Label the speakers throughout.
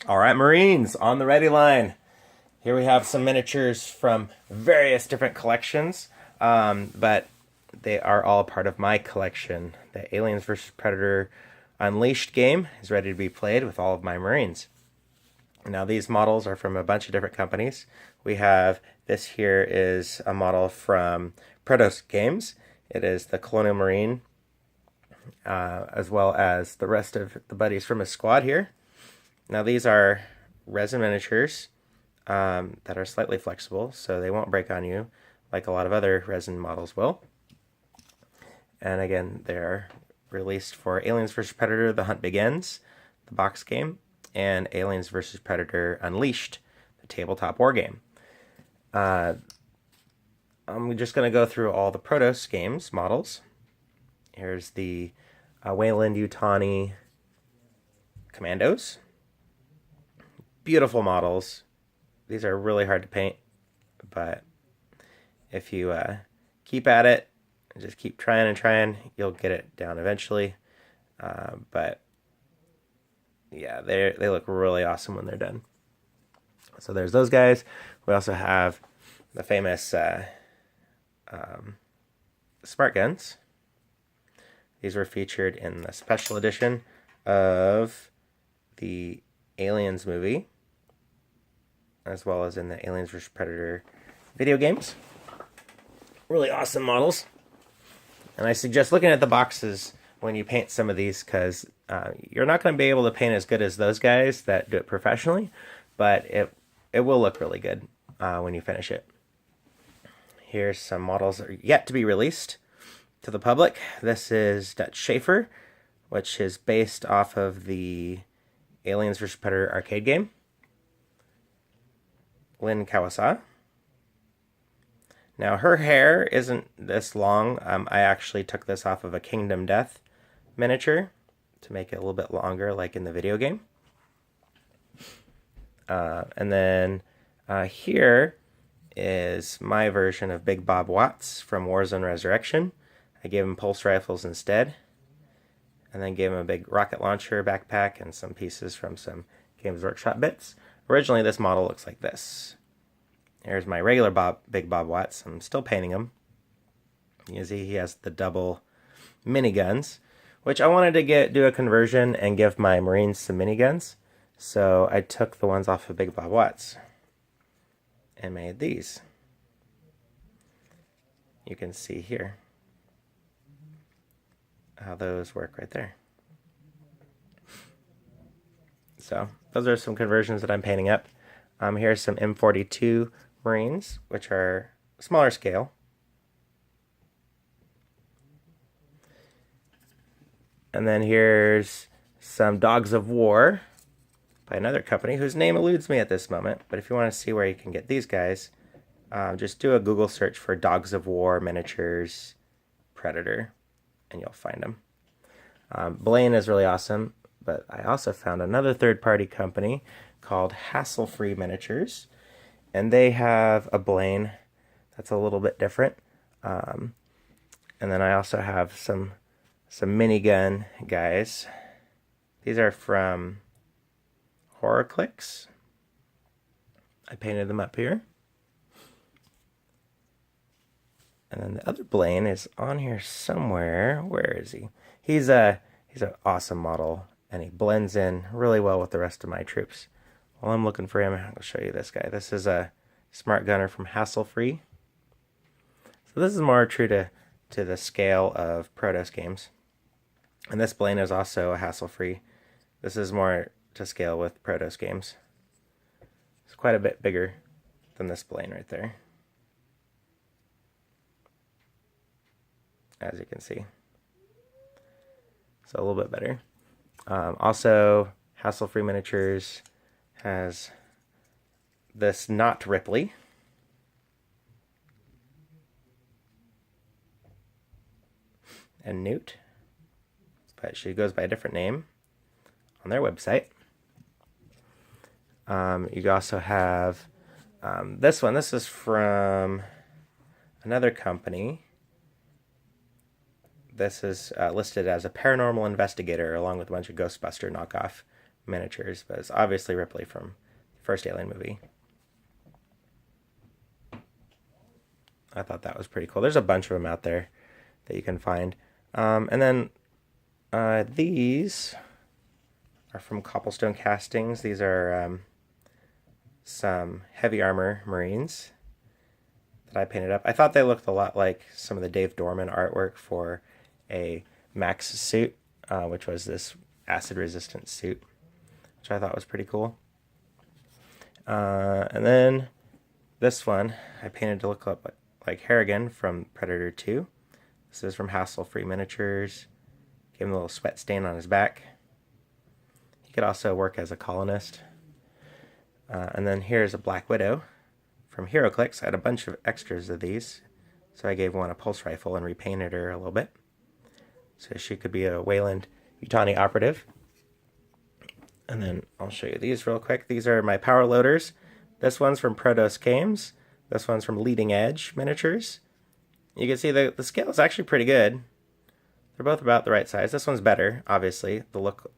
Speaker 1: All right, Marines, on the ready line. Here we have some miniatures from various different collections, but they are all part of my collection. The Aliens vs. Predator Unleashed game is ready to be played with all of my Marines. Now, these models are from a bunch of different companies. We have this here is a model from Protos Games. It is the Colonial Marine, as well as the rest of the buddies from his squad here. Now, these are resin miniatures that are slightly flexible, so they won't break on you like a lot of other resin models will. And again, they're released for Aliens vs. Predator: The Hunt Begins, the box game, and Aliens vs. Predator Unleashed, the tabletop war game. I'm just going to go through all the Protos games models. Here's the Weyland-Yutani commandos. Beautiful models. These are really hard to paint, but if you keep at it and just keep trying and trying, you'll get it down eventually. But yeah, they look really awesome when they're done. So there's those guys. We also have the famous smart guns. These were featured in the special edition of the Aliens movie, as well as in the Aliens vs. Predator video games. Really awesome models. And I suggest looking at the boxes when you paint some of these, because you're not going to be able to paint as good as those guys that do it professionally, but it will look really good when you finish it. Here's some models that are yet to be released to the public. This is Dutch Schaefer, which is based off of the Aliens vs. Predator arcade game. Lynn Kawasa. Now, her hair isn't this long. I actually took this off of a Kingdom Death miniature to make it a little bit longer, like in the video game. And then here is my version of Big Bob Watts from Warzone Resurrection. I gave him pulse rifles instead, and then gave him a big rocket launcher backpack and some pieces from some Games Workshop bits. Originally, this model looks like this. Here's my regular Big Bob Watts. I'm still painting him. You see, he has the double miniguns, which I wanted to do a conversion and give my Marines some miniguns. So I took the ones off of Big Bob Watts and made these. You can see here how those work right there. So those are some conversions that I'm painting up. Here's some M42 Marines, which are smaller scale. And then here's some Dogs of War by another company whose name eludes me at this moment. But if you want to see where you can get these guys, just do a Google search for Dogs of War miniatures Predator, and you'll find them. Blaine is really awesome, but I also found another third-party company called Hassle-Free Miniatures, and they have a Blaine that's a little bit different. And then I also have some minigun guys. These are from Horror Clicks. I painted them up here. And then the other Blaine is on here somewhere. Where is he? He's an awesome model, and he blends in really well with the rest of my troops. While I'm looking for him, I'll show you this guy. This is a Smart Gunner from Hassle-Free. So this is more true to the scale of Protos games. And this Blaine is also a Hassle-Free. This is more to scale with Protos games. It's quite a bit bigger than this Blaine right there, as you can see. So a little bit better. Also, Hassle-Free Miniatures has this Not Ripley. And Newt. But she goes by a different name on their website. You also have this one. This is from another company. This is listed as a paranormal investigator along with a bunch of Ghostbuster knockoff miniatures, but it's obviously Ripley from the first Alien movie. I thought that was pretty cool. There's a bunch of them out there that you can find. And then these are from Cobblestone Castings. These are some heavy armor Marines that I painted up. I thought they looked a lot like some of the Dave Dorman artwork for a Max suit, which was this acid resistant suit, which I thought was pretty cool. And then this one I painted to look up like Harrigan from Predator 2. This is from Hassle Free Miniatures. Gave him a little sweat stain on his back. He could also work as a colonist. And then here's a Black Widow from HeroClix. I had a bunch of extras of these, so I gave one a pulse rifle and repainted her a little bit. So she could be a Weyland-Yutani operative. And then I'll show you these real quick. These are my power loaders. This one's from Protos Games. This one's from Leading Edge Miniatures. You can see the scale is actually pretty good. They're both about the right size. This one's better, obviously. The look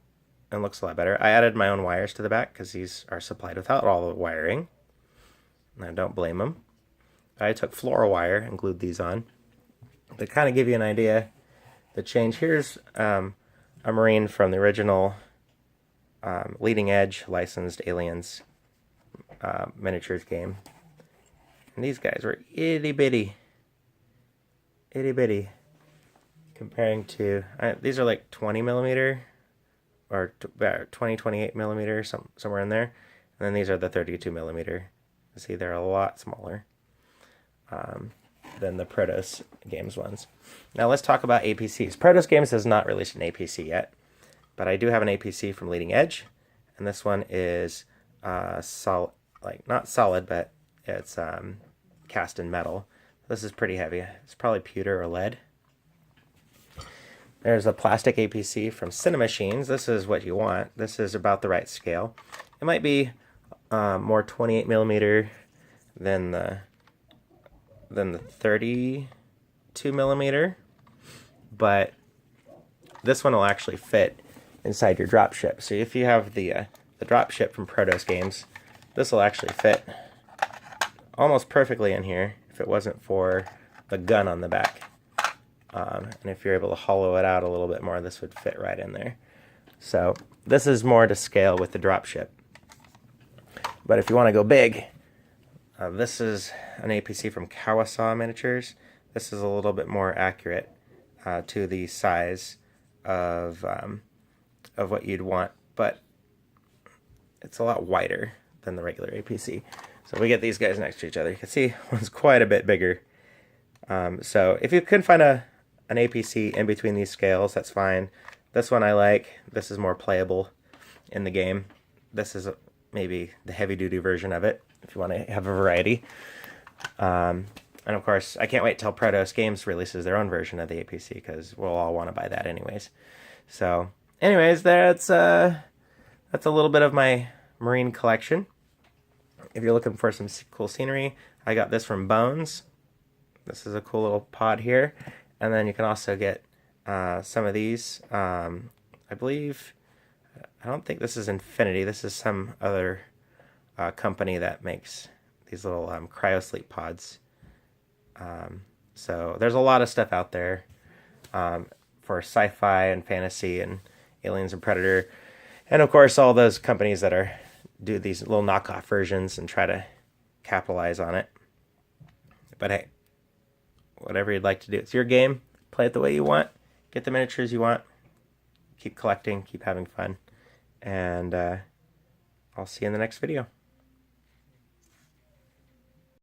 Speaker 1: and looks a lot better. I added my own wires to the back because these are supplied without all the wiring. And I don't blame them. I took floral wire and glued these on. To kind of give you an idea, the change. Here's a Marine from the original Leading Edge licensed Aliens miniatures game. And these guys were itty bitty. Itty bitty. Comparing to, these are like 20 millimeter or 28 millimeter, somewhere in there. And then these are the 32 millimeter. You see, they're a lot smaller than the Protos Games ones. Now let's talk about APCs. Protos Games has not released an APC yet, but I do have an APC from Leading Edge, and this one is solid, like not solid, but it's cast in metal. This is pretty heavy. It's probably pewter or lead. There's a plastic APC from Cinemachines. This is what you want. This is about the right scale. It might be more 28 millimeter than the 32 millimeter, but this one will actually fit inside your dropship. So if you have the dropship from Protos Games, this will actually fit almost perfectly in here if it wasn't for the gun on the back. And if you're able to hollow it out a little bit more, this would fit right in there. So this is more to scale with the dropship. But if you want to go big, this is an APC from Kawasaw Miniatures. This is a little bit more accurate to the size of what you'd want, but it's a lot wider than the regular APC. So we get these guys next to each other. You can see one's quite a bit bigger. So if you can find an APC in between these scales, that's fine. This one I like. This is more playable in the game. This is maybe the heavy-duty version of it, if you want to have a variety. And of course, I can't wait till Protos Games releases their own version of the APC, because we'll all want to buy that anyways. So, anyways, that's a little bit of my Marine collection. If you're looking for some cool scenery, I got this from Bones. This is a cool little pod here. And then you can also get some of these. I believe, I don't think this is Infinity. This is some other company that makes these little cryosleep pods. So there's a lot of stuff out there for sci-fi and fantasy and Aliens and Predator. And of course, all those companies that do these little knockoff versions and try to capitalize on it. But hey, whatever you'd like to do, it's your game. Play it the way you want. Get the miniatures you want. Keep collecting. Keep having fun. And I'll see you in the next video.